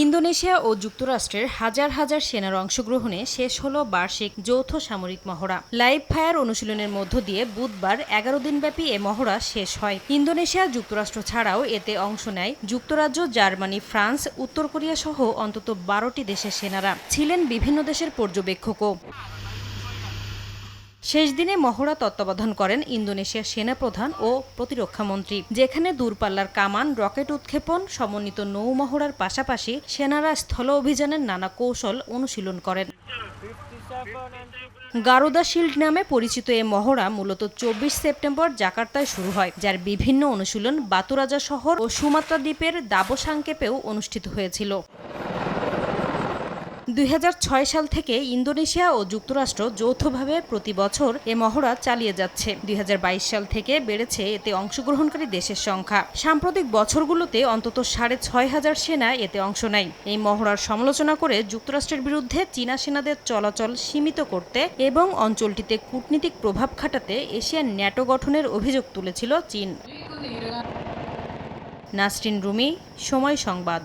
Indonesia ও যুক্তরাষ্ট্রের হাজার হাজার সেনার অংশগ্রহণে শেষ হলো বার্ষিক যৌথ সামরিক মহড়া। লাইভ ফায়ার অনুশীলনের মধ্য দিয়ে বুধবার ১১ দিনব্যাপী এ মহড়া শেষ হয়। ইন্দোনেশিয়া, যুক্তরাষ্ট্র ছাড়াও এতে অংশ নেয় যুক্তরাজ্য, জার্মানি, ফ্রান্স, উত্তর কোরিয়া সহ অন্তত ১২টি দেশের সেনারা। ছিলেন বিভিন্ন দেশের পর্যবেক্ষকও। শেষ দিনে মহড়া তত্ত্বাবধান করেন ইন্দোনেশিয়ার সেনাপ্রধান ও প্রতিরক্ষামন্ত্রী, যেখানে দূরপাল্লার কামান, রকেট উৎক্ষেপণ, সমন্বিত নৌ মহড়ার পাশাপাশি সেনারা স্থল অভিযানের নানা কৌশল অনুশীলন করেন। গারুদা শিল্ড নামে পরিচিত এ মহড়া মূলত ২৪ সেপ্টেম্বর জাকার্তায় শুরু হয়, যার বিভিন্ন অনুশীলন বাতুরাজা শহর ও সুমাত্রা দ্বীপের দাবো সাংকেপেও অনুষ্ঠিত হয়েছিল। ২০০৬ সাল থেকে ইন্দোনেশিয়া ও যুক্তরাষ্ট্র যৌথভাবে প্রতি বছর এ মহড়া চালিয়ে যাচ্ছে। ২০২২ সাল থেকে বেড়েছে এতে অংশগ্রহণকারী দেশের সংখ্যা। সাম্প্রতিক বছরগুলোতে অন্তত ৬,৫০০ সেনা এতে অংশ নেয়। এই মহড়ার সমালোচনা করে যুক্তরাষ্ট্রের বিরুদ্ধে চীনা সেনাদের চলাচল সীমিত করতে এবং অঞ্চলটিতে কূটনীতিক প্রভাব খাটাতে এশিয়ান ন্যাটো গঠনের অভিযোগ তুলেছিল চীন। নাসরিন রুমি, সময় সংবাদ।